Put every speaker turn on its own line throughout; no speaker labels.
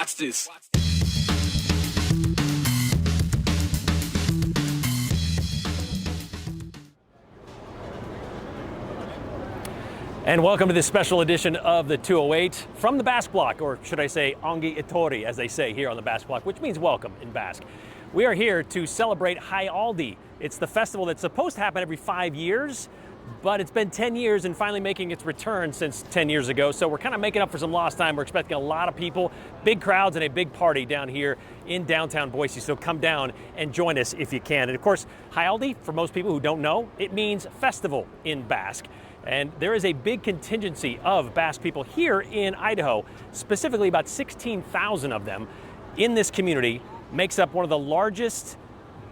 Watch this.
And welcome to this special edition of the 208 from the Basque Block, or should I say Ongi Etorri, as they say here on the Basque Block, which means welcome in Basque. We are here to celebrate Jaialdi. It's the festival that's supposed to happen every 5 years, but it's been 10 years and finally making its return since 10 years ago. So we're kind of making up for some lost time. We're expecting a lot of people, big crowds, and a big party down here in downtown Boise. So come down and join us if you can. And of course, Jaialdi, for most people who don't know, it means festival in Basque. And there is a big contingency of Basque people here in Idaho, specifically about 16,000 of them in this community, makes up one of the largest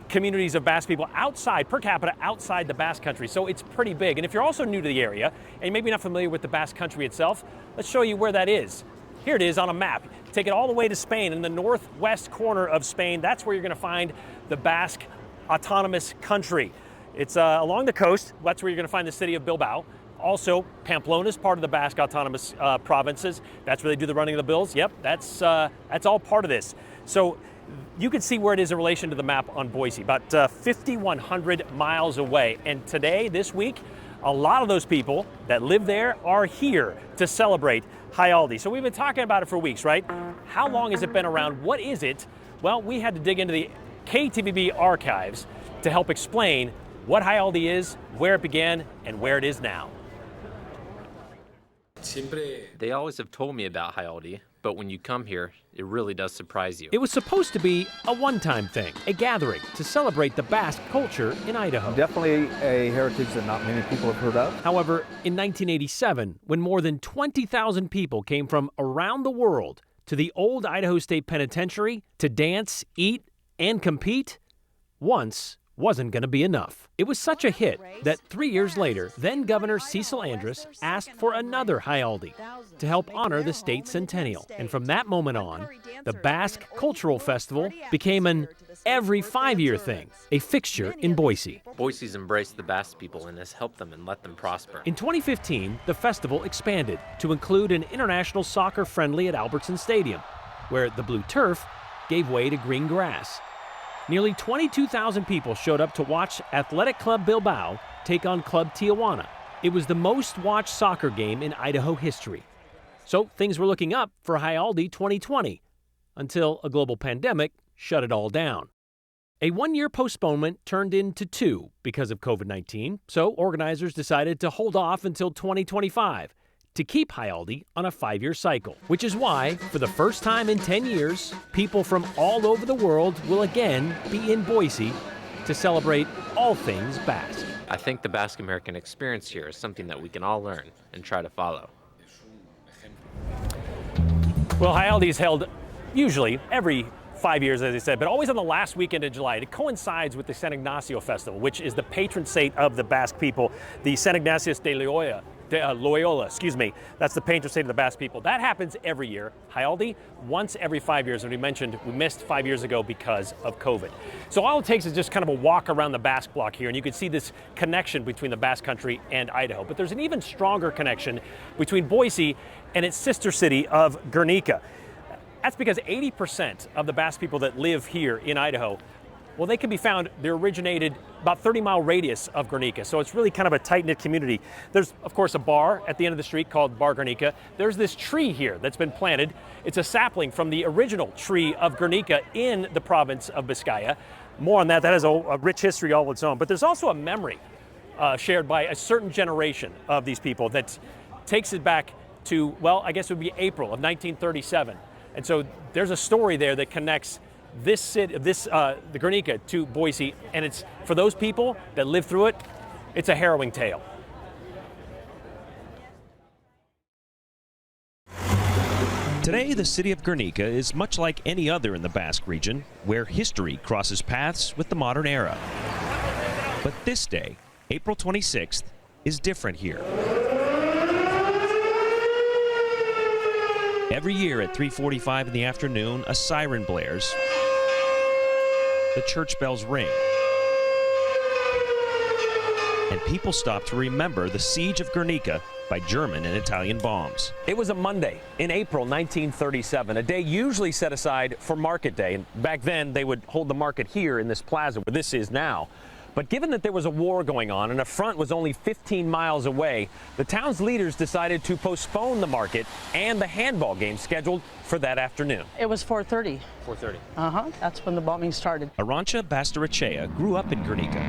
communities of Basque people outside, per capita, outside the Basque Country. So it's pretty big. And if you're also new to the area, and maybe not familiar with the Basque Country itself, let's show you where that is. Here it is on a map. Take it all the way to Spain, in the northwest corner of Spain. That's where you're going to find the Basque Autonomous Country. It's along the coast. That's where you're going to find the city of Bilbao. Also, Pamplona is part of the Basque Autonomous provinces. That's where they do the running of the bills. Yep, that's all part of this. So you can see where it is in relation to the map on Boise, about 5,100 miles away. And today, this week, a lot of those people that live there are here to celebrate Jaialdi. So we've been talking about it for weeks, right? How long has it been around? What is it? Well, we had to dig into the KTVB archives to help explain what Jaialdi is, where it began, and where it is now.
They always have told me about Jaialdi, but when you come here, it really does surprise you.
It was supposed to be a one-time thing, a gathering to celebrate the Basque culture in Idaho.
Definitely a heritage that not many people have heard of.
However, in 1987, when more than 20,000 people came from around the world to the old Idaho State Penitentiary to dance, eat, and compete, once wasn't going to be enough. It was such a hit that 3 years later, then Governor Cecil Andrus asked for another Jaialdi to help honor the state centennial. And from that moment on, the Basque Cultural Festival became an every 5-year thing, a fixture in Boise.
Boise's embraced the Basque people and has helped them and let them prosper.
In 2015, the festival expanded to include an international soccer friendly at Albertson Stadium, where the blue turf gave way to green grass. Nearly 22,000 people showed up to watch Athletic Club Bilbao take on Club Tijuana. It was the most watched soccer game in Idaho history. So things were looking up for Jaialdi 2020 until a global pandemic shut it all down. A 1-year postponement turned into 2 because of COVID-19, so organizers decided to hold off until 2025 to keep Jaialdi on a 5-year cycle, which is why, for the first time in 10 years, people from all over the world will again be in Boise to celebrate all things Basque.
I think the Basque American experience here is something that we can all learn and try to follow.
Well, Jaialdi is held usually every 5 years, as I said, but always on the last weekend of July. It coincides with the San Ignacio Festival, which is the patron saint of the Basque people, the San Ignatius de Loyola. That's the patron saint of the Basque people. That happens every year. Jaialdi, once every 5 years. And we mentioned we missed 5 years ago because of COVID. So all it takes is just kind of a walk around the Basque Block here, and you can see this connection between the Basque Country and Idaho. But there's an even stronger connection between Boise and its sister city of Guernica. That's because 80% of the Basque people that live here in Idaho, well, they can be found, they're originated about 30-mile radius of Guernica, so it's really kind of a tight-knit community. There's, of course, a bar at the end of the street called Bar Guernica. There's this tree here that's been planted. It's a sapling from the original tree of Guernica in the province of Biscaya. More on that. That has a rich history all its own. But there's also a memory shared by a certain generation of these people that takes it back to, well, I guess it would be April of 1937. And so there's a story there that connects this city, the Guernica, to Boise, and it's for those people that live through it, it's a harrowing tale. Today, the city of Guernica is much like any other in the Basque region, where history crosses paths with the modern era. But this day, April 26th, is different here. Every year at 3:45 in the afternoon, a siren blares. The church bells ring. And people stop to remember the siege of Guernica
by German and Italian bombs.
It was a Monday in April 1937, a day usually set aside for Market Day. And back then, they would hold the market here in this plaza where this is now. But given that there was a war going on and a front was only 15 miles away, the town's leaders decided to postpone the market and the handball game scheduled for that afternoon.
It was 4:30.
4:30.
That's when the bombing started.
Arantxa Bastarachea grew up in Guernica.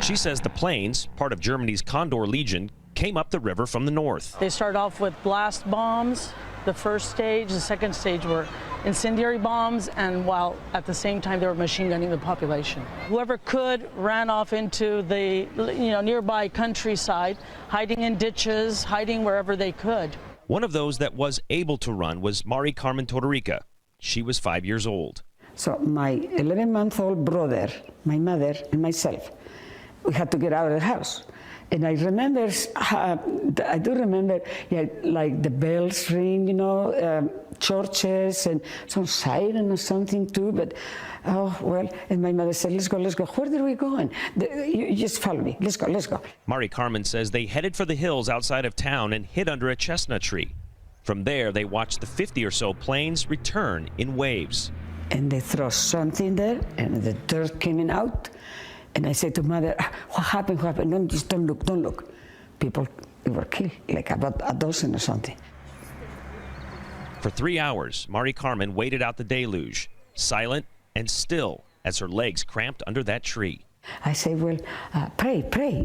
She says the planes, part of Germany's Condor Legion, came up the river from the north.
They started off with blast bombs. The first stage, the second stage were incendiary bombs, and while at the same time they were machine gunning the population. Whoever could ran off into the nearby countryside, hiding in ditches, hiding wherever they could.
One of those that was able to run was Mari Carmen Tortorica. She was 5 years old.
So my 11-month-old brother, my mother, and myself, we had to get out of the house. And I remember, I do remember, like the bells ring, churches and some siren or something too. But, oh, well, and my mother said, let's go. Where are we going? You just follow me. Let's go.
Mari Carmen says they headed for the hills outside of town and hid under a chestnut tree. From there, they watched the 50 or so planes return in waves.
And they throw something there, and the dirt came out. And I said to mother, what happened? Don't look. People, they were killed, like about a dozen or something.
For 3 hours, Mari Carmen waited out the deluge, silent and still as her legs cramped under that tree.
I say, well, pray, pray.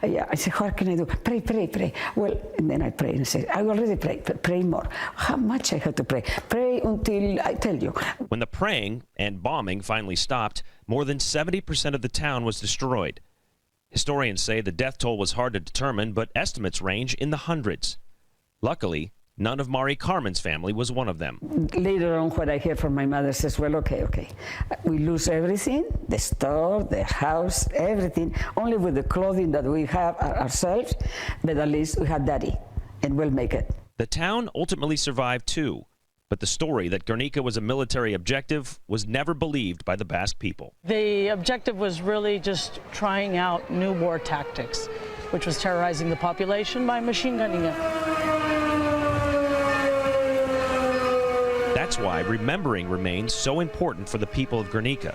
I say, what can I do? Pray. Well, and then I pray and I say, I already prayed, but pray more. How much I have to pray? Pray until I tell you.
When the praying and bombing finally stopped, more than 70% of the town was destroyed. Historians say the death toll was hard to determine, but estimates range in the hundreds. Luckily, none of Mari Carmen's family was one of them.
Later on, what I hear from my mother says, well, okay. We lose everything, the store, the house, everything, only with the clothing that we have ourselves, but at least we have daddy, and we'll make it.
The town ultimately survived too, but the story that Guernica was a military objective was never believed by the Basque people.
The objective was really just trying out new war tactics, which was terrorizing the population by machine gunning it.
That's why remembering remains so important for the people of Guernica.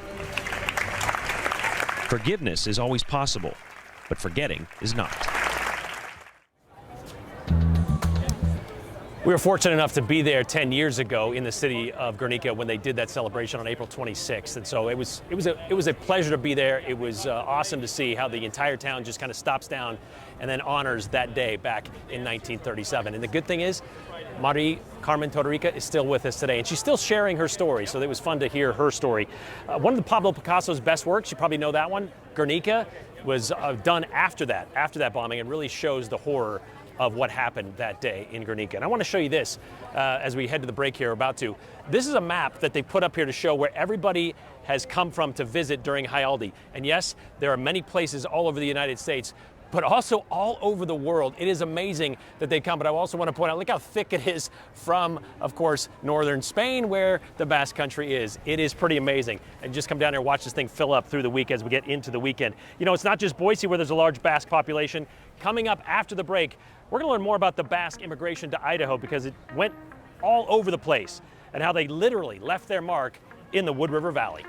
Forgiveness is always possible, but forgetting is not.
We were fortunate enough to be there 10 years ago in the city of Guernica when they did that celebration on April 26th, and so it was a pleasure to be there. It was awesome to see how the entire town just kind of stops down and then honors that day back in 1937. And the good thing is, Mari Carmen Tortorica is still with us today, and she's still sharing her story, so it was fun to hear her story. One of the Pablo Picasso's best works, you probably know that one, Guernica, was done after that bombing, and really shows the horror of what happened that day in Guernica. And I want to show you this as we head to the break here, about to. This is a map that they put up here to show where everybody has come from to visit during Jaialdi. And yes, there are many places all over the United States, but also all over the world. It is amazing that they come, but I also want to point out, look how thick it is from, of course, northern Spain, where the Basque Country is. It is pretty amazing. And just come down here and watch this thing fill up through the week as we get into the weekend. You know, it's not just Boise where there's a large Basque population. Coming up after the break, we're going to learn more about the Basque immigration to Idaho, because it went all over the place, and how they literally left their mark in the Wood River Valley.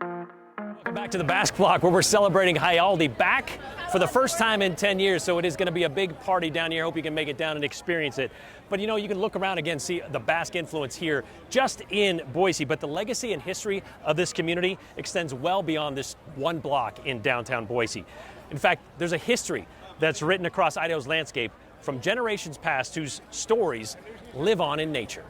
Welcome back to the Basque Block, where we're celebrating Jaialdi back for the first time in 10 years, so it is going to be a big party down here. Hope you can make it down and experience it. But you know, you can look around again, see the Basque influence here just in Boise, but the legacy and history of this community extends well beyond this one block in downtown Boise. In fact, there's a history that's written across Idaho's landscape from generations past whose stories live on in nature.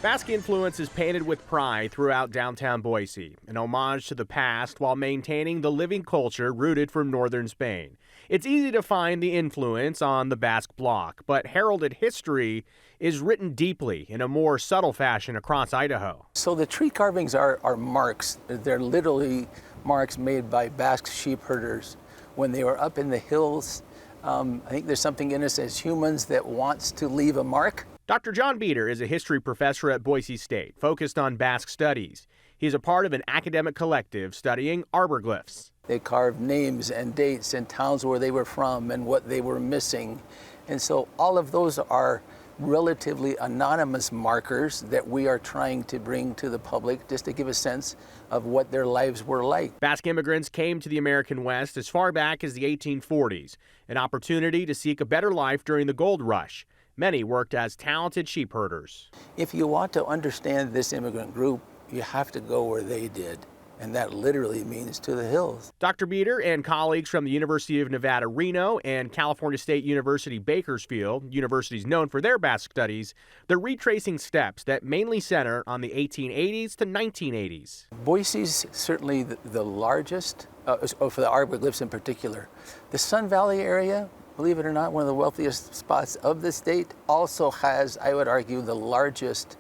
Basque influence is painted with pride throughout downtown Boise, an homage to the past while maintaining the living culture rooted from northern Spain. It's easy to find the influence on the Basque Block, but heralded history is written deeply in a more subtle fashion across Idaho.
So the tree carvings are marks. They're literally marks made by Basque sheep herders when they were up in the hills. I think there's something in us as humans that wants to leave a mark.
Dr. John Beater is a history professor at Boise State, focused on Basque studies. He's a part of an academic collective studying arborglyphs.
They carved names and dates and towns where they were from and what they were missing. And so all of those are relatively anonymous markers that we are trying to bring to the public just to give a sense of what their lives were like.
Basque immigrants came to the American West as far back as the 1840s, an opportunity to seek a better life during the gold rush. Many worked as talented sheep herders.
If you want to understand this immigrant group, you have to go where they did, and that literally means to the hills.
Dr. Beater and colleagues from the University of Nevada, Reno, and California State University, Bakersfield, universities known for their Basque studies, they're retracing steps that mainly center on the 1880s to 1980s.
Boise's certainly the largest, for the arborglyphs in particular. The Sun Valley area, believe it or not, one of the wealthiest spots of the state, also has, I would argue, the largest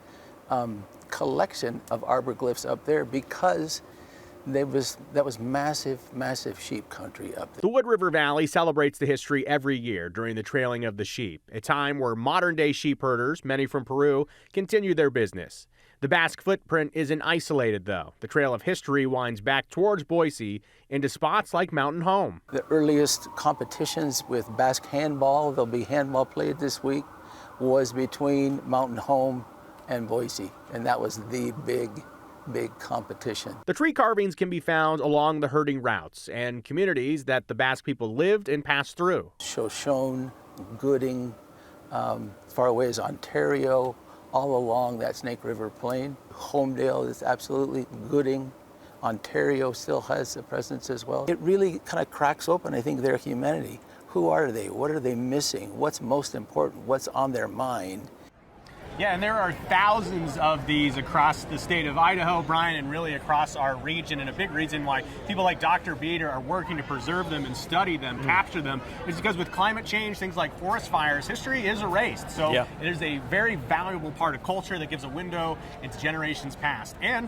collection of arborglyphs up there because that was massive, massive sheep country up there.
The Wood River Valley celebrates the history every year during the trailing of the sheep, a time where modern-day sheep herders, many from Peru, continue their business. The Basque footprint isn't isolated, though. The trail of history winds back towards Boise into spots like Mountain Home.
The earliest competitions with Basque handball, there'll be handball played this week, was between Mountain Home and Boise, and that was the big competition.
The tree carvings can be found along the herding routes and communities that the Basque people lived and passed through.
Shoshone, Gooding, as far away as Ontario, all along that Snake River Plain. Homedale is absolutely Gooding. Ontario still has a presence as well. It really kind of cracks open, I think, their humanity. Who are they? What are they missing? What's most important? What's on their mind?
Yeah, and there are thousands of these across the state of Idaho, Brian, and really across our region. And a big reason why people like Dr. Beater are working to preserve them and study them, capture them, is because with climate change, things like forest fires, history is erased. So it is a very valuable part of culture that gives a window into generations past. And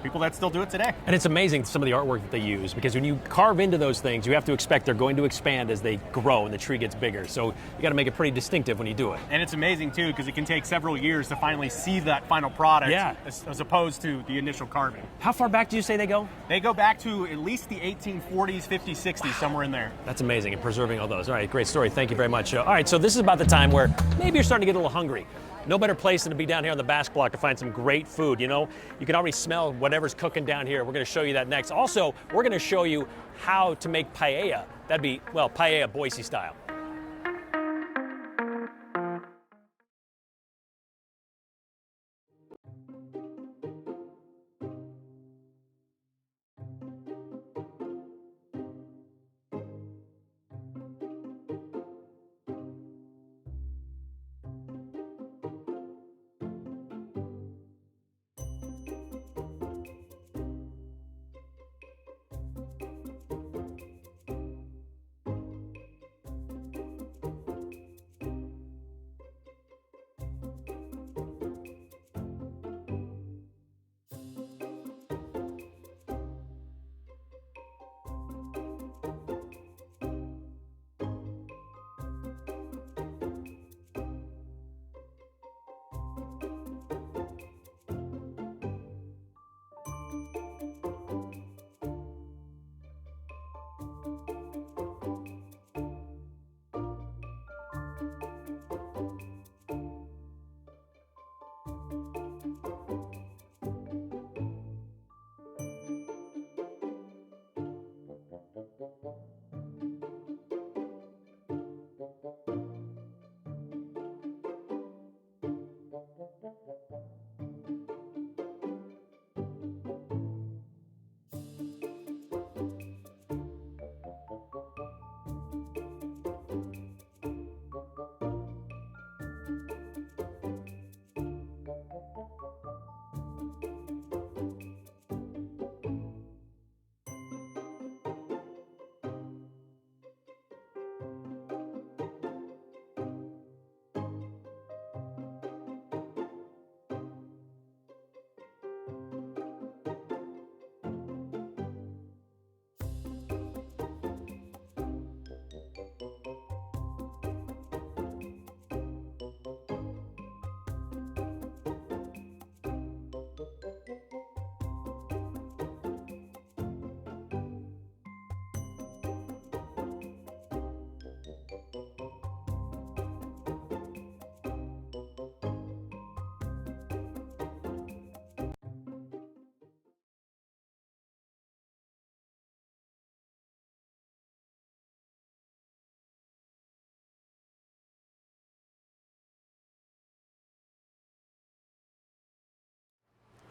people that still do it today.
And it's amazing some of the artwork that they use, because when you carve into those things, you have to expect they're going to expand as they grow and the tree gets bigger. So you got to make it pretty distinctive when you do it.
And it's amazing, too, because it can take several years to finally see that final product as opposed to the initial carving.
How far back do you say they go?
They go back to at least the 1840s, 50s, 60s, somewhere in there.
That's amazing, and preserving all those. All right, great story. Thank you very much. All right, so this is about the time where maybe you're starting to get a little hungry. No better place than to be down here on the Basque Block to find some great food. You know, you can already smell whatever's cooking down here. We're going to show you that next. Also, we're going to show you how to make paella. That'd be, well, paella Boise style.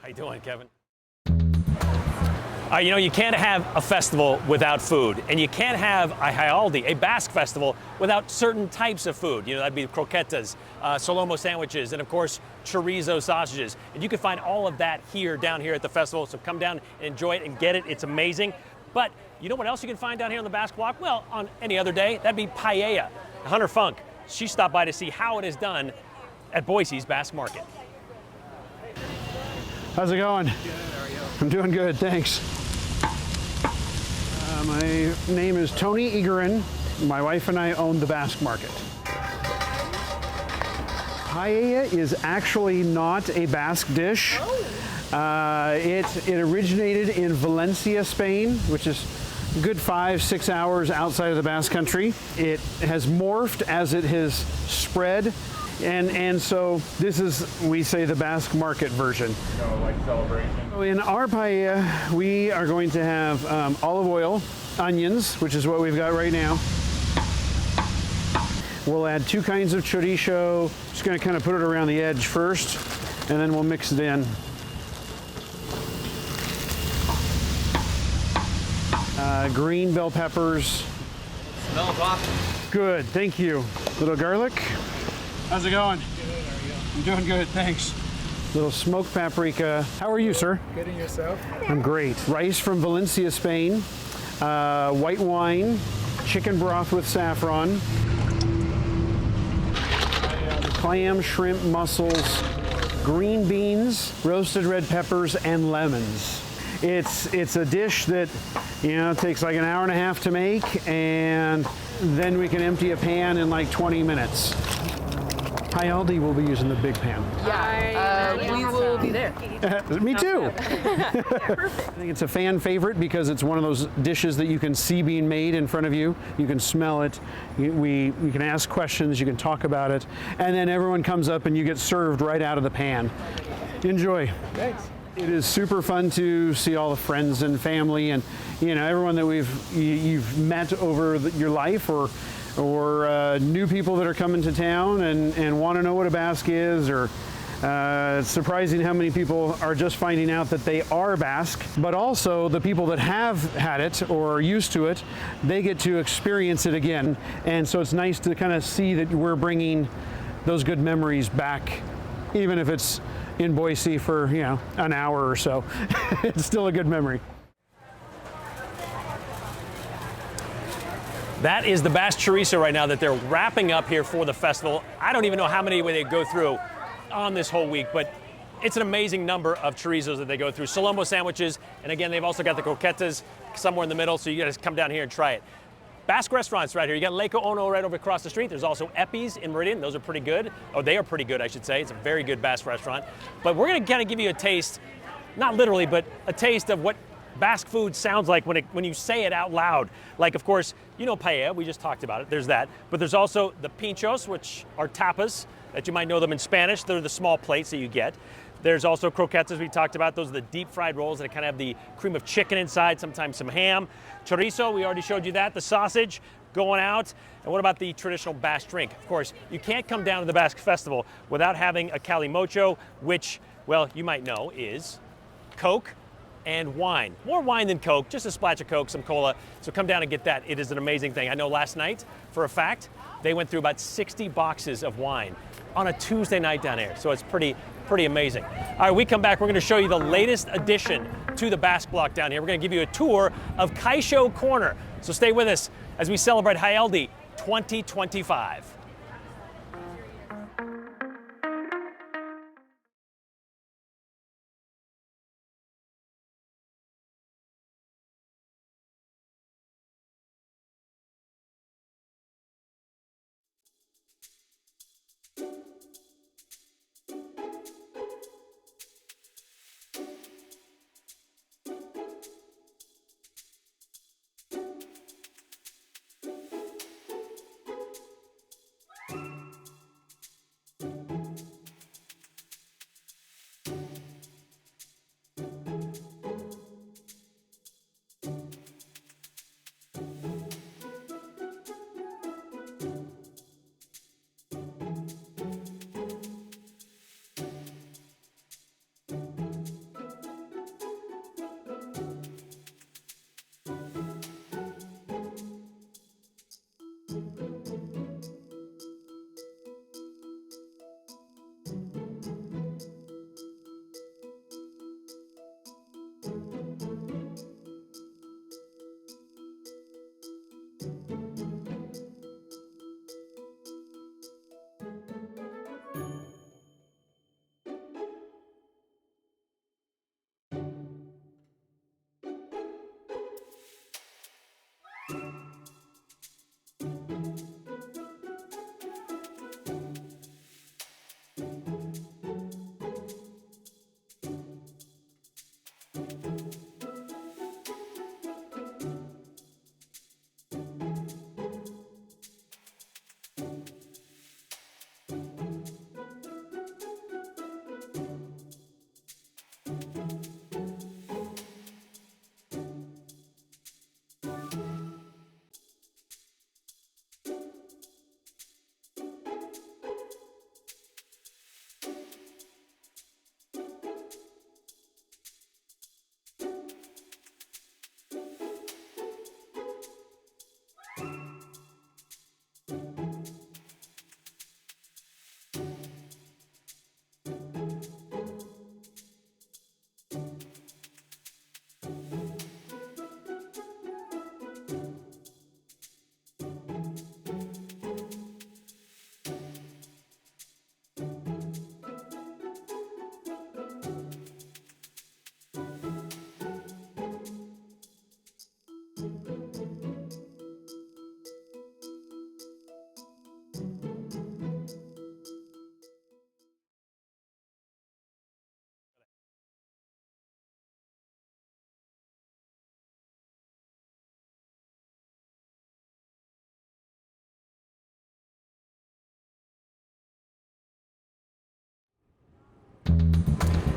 How you doing, Kevin? You know, you can't have a festival without food, and you can't have a Jaialdi, a Basque festival, without certain types of food. You know, that'd be croquetas, solomo sandwiches, and of course, chorizo sausages. And you can find all of that down here at the festival, so come down and enjoy it and get it. It's amazing. But you know what else you can find down here on the Basque Block? Well, on any other day, that'd be paella. Hunter Funk, she stopped by to see how it is done at Boise's Basque Market.
How's it going? Good, how are you? I'm doing good, thanks. My name is Tony Egerin. My wife and I own the Basque Market. Paella is actually not a Basque dish. It originated in Valencia, Spain, which is a good 5-6 hours outside of the Basque Country. It has morphed as it has spread. And so this is, we say, the Basque Market version.
Like celebration.
So in our paella, we are going to have olive oil, onions, which is what we've got right now. We'll add 2 kinds of chorizo. Just going to kind of put it around the edge first, and then we'll mix it in. Green bell peppers.
Smells awesome.
Good, thank you. Little garlic. How's it going? Good, how are you? I'm doing good, thanks. Little smoked paprika. How are you, sir?
Good, and yourself?
I'm great. Rice from Valencia, Spain. White wine, chicken broth with saffron. Clam, shrimp, mussels, green beans, roasted red peppers, and lemons. It's a dish that, you know, takes like an hour and a half to make, and then we can empty a pan in like 20 minutes. Jaialdi will be using the big pan.
Yeah, we will be there.
Me too. I think it's a fan favorite because it's one of those dishes that you can see being made in front of you. You can smell it. You can ask questions. You can talk about it. And then everyone comes up and you get served right out of the pan. Enjoy.
Thanks.
It is super fun to see all the friends and family and, you know, everyone that you've met over your life, or new people that are coming to town and want to know what a Basque is, or it's surprising how many people are just finding out that they are Basque, but also the people that have had it or are used to it, they get to experience it again. And so it's nice to kind of see that we're bringing those good memories back, even if it's in Boise for, you know, an hour or so. It's still a good memory.
That is the Basque chorizo right now that they're wrapping up here for the festival. I don't even know how many they go through on this whole week, but it's an amazing number of chorizos that they go through. Solomo sandwiches, and again, they've also got the croquetas somewhere in the middle, so you gotta come down here and try it. Basque restaurants right here. You got Leko Ono right over across the street. There's also Epi's in Meridian. Those are pretty good. Oh, they are pretty good, I should say. It's a very good Basque restaurant. But we're gonna kind of give you a taste, not literally, but a taste of what Basque food sounds like when you say it out loud. Like, of course, you know paella, we just talked about it, there's that. But there's also the pinchos, which are tapas, that you might know them in Spanish. They're the small plates that you get. There's also croquetas we talked about. Those are the deep fried rolls that kind of have the cream of chicken inside, sometimes some ham. Chorizo, we already showed you that. The sausage going out. And what about the traditional Basque drink? Of course, you can't come down to the Basque Festival without having a calimocho, which, well, you might know is Coke and wine. More wine than Coke, just a splash of Coke, some cola. So come down and get that. It is an amazing thing. I know last night, for a fact, they went through about 60 boxes of wine on a Tuesday night down here. So it's pretty amazing. All right, we come back, we're gonna show you the latest addition to the Basque Block down here. We're gonna give you a tour of Kaisho Corner. So stay with us as we celebrate Jaialdi 2025.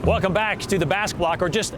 Welcome back to the Basque Block, or just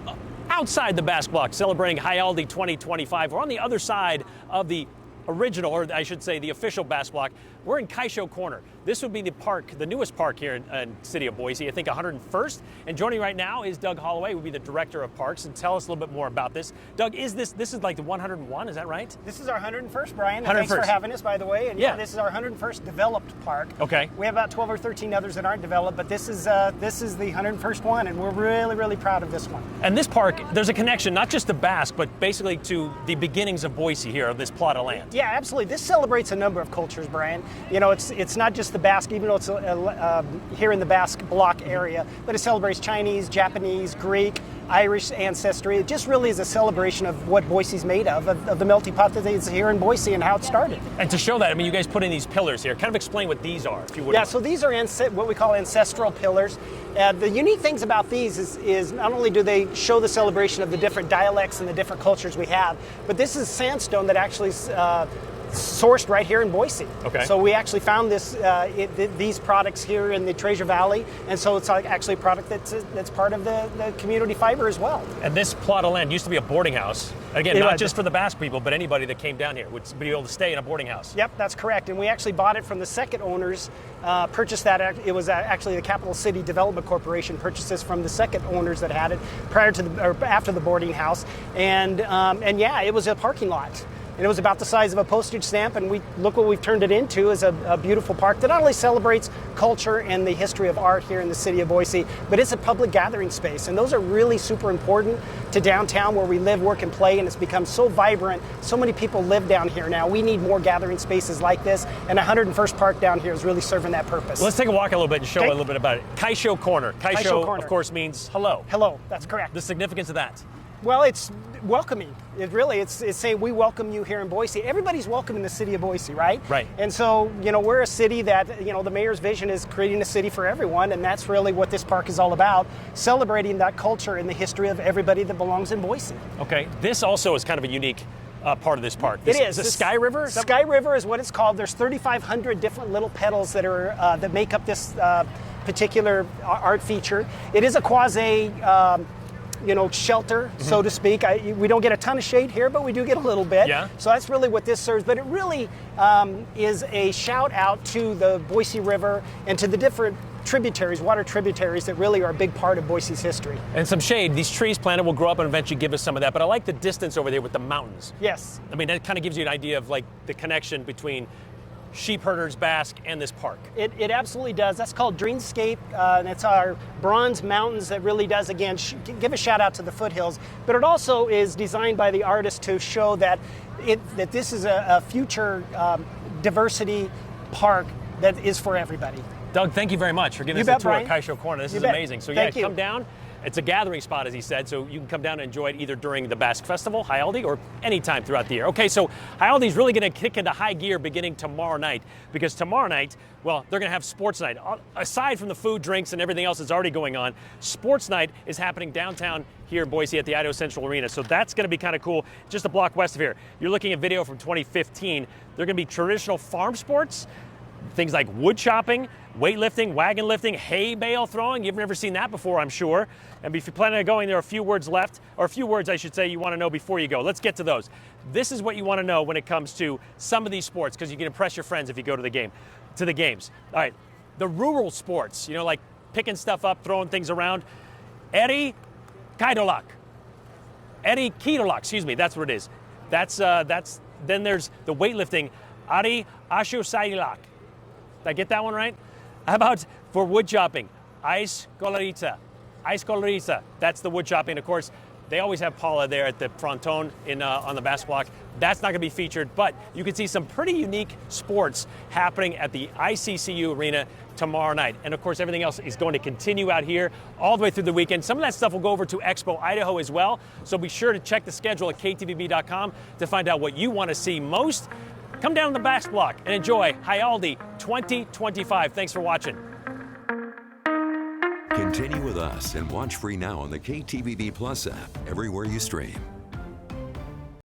outside the Basque Block, celebrating Jaialdi 2025. We're on the other side of the original, or I should say the official Basque Block. We're in Kaisho Corner. This would be the park, the newest park here in city of Boise, I think 101st. And joining right now is Doug Holloway, who will be the director of parks, and tell us a little bit more about this. Doug, this is like the 101, is that right?
This is our 101st, Brian.
101st.
Thanks for having us, by the way. And
yeah,
this is our 101st developed park.
Okay.
We have about 12 or 13 others that aren't developed, but this is the 101st one, and we're really, really proud of this one.
And this park, there's a connection, not just to Basque, but basically to the beginnings of Boise here, of this plot of land.
Yeah, absolutely. This celebrates a number of cultures, Brian. You know, it's not just the Basque, even though it's here in the Basque Block area, but it celebrates Chinese, Japanese, Greek, Irish ancestry. It just really is a celebration of what Boise's made of the melting pot that is here in Boise and how it started.
And to show that, I mean, you guys put in these pillars here. Kind of explain what these are, if you would.
Yeah, so these are what we call ancestral pillars. The unique things about these is not only do they show the celebration of the different dialects and the different cultures we have, but this is sandstone that actually sourced right here in Boise.
Okay.
So we actually found these products here in the Treasure Valley, and so it's actually a product that's part of the community fiber as well.
And this plot of land used to be a boarding house. Again, not just for the Basque people, but anybody that came down here would be able to stay in a boarding house.
Yep, that's correct. And we actually bought it from the second owners, purchased that. It was actually the Capital City Development Corporation purchased this from the second owners that had it after the boarding house. And yeah, it was a parking lot. And it was about the size of a postage stamp, and look what we've turned it into is a beautiful park that not only celebrates culture and the history of art here in the city of Boise, but it's a public gathering space. And those are really super important to downtown where we live, work, and play, and it's become so vibrant. So many people live down here now. We need more gathering spaces like this, and 101st Park down here is really serving that purpose.
Let's take a walk a little bit and show a little bit about it. Kaisho Corner.
Kaisho Corner,
of course, means hello.
Hello, that's correct.
The significance of that?
Well, it's welcoming. It's saying we welcome you here in Boise. Everybody's welcome in the city of Boise, right?
Right.
And so, we're a city that, the mayor's vision is creating a city for everyone, and that's really what this park is all about, celebrating that culture and the history of everybody that belongs in Boise.
Okay. This also is kind of a unique part of this park.
It is.
Is it Sky River?
Sky River is what it's called. There's 3,500 different little petals that are that make up this particular art feature. It is a quasi shelter, so to speak. We don't get a ton of shade here, but we do get a little bit.
Yeah.
So that's really what this serves. But it really is a shout out to the Boise River and to the different tributaries, water tributaries that really are a big part of Boise's history.
And some shade. These trees planted will grow up and eventually give us some of that. But I like the distance over there with the mountains.
Yes.
I mean, that kind of gives you an idea of like the connection between sheep herders, Basque, and this park.
It absolutely does. That's called Dreamscape, and it's our bronze mountains that really does, again, give a shout out to the foothills. But it also is designed by the artist to show that this is a future diversity park that is for everybody.
Doug, thank you very much for giving us a tour at Kaisho Corner. This is amazing. So yeah, come down. It's a gathering spot, as he said, so you can come down and enjoy it either during the Basque Festival, Jaialdi, or anytime throughout the year. Okay, so Jaialdi's really going to kick into high gear beginning tomorrow night, because tomorrow night, well, they're going to have sports night. Aside from the food, drinks, and everything else that's already going on, sports night is happening downtown here in Boise at the Idaho Central Arena. So that's going to be kind of cool, just a block west of here. You're looking at video from 2015. They're going to be traditional farm sports, things like wood chopping, weightlifting, wagon lifting, hay bale throwing. You've never seen that before, I'm sure. And if you're planning on going, there are a few words left, or a few words, I should say, you want to know before you go. Let's get to those. This is what you want to know when it comes to some of these sports, because you can impress your friends if you go to the games. All right, the rural sports, you know, like picking stuff up, throwing things around. Eri Kaidolak. Eri Kidolak, excuse me, that's what it is. Then there's the weightlifting, Ari Asho Sailak. Did I get that one right? How about for wood chopping? Ice Colorita. Ice Colorita. That's the wood chopping. Of course, they always have Paula there at the fronton on the Basque Block. That's not going to be featured, but you can see some pretty unique sports happening at the ICCU Arena tomorrow night. And of course, everything else is going to continue out here all the way through the weekend. Some of that stuff will go over to Expo Idaho as well. So be sure to check the schedule at ktvb.com to find out what you want to see most. Come down to the Basque Block and enjoy Jaialdi 2025. Thanks for watching.
Continue with us and watch free now on the KTVB Plus app everywhere you stream.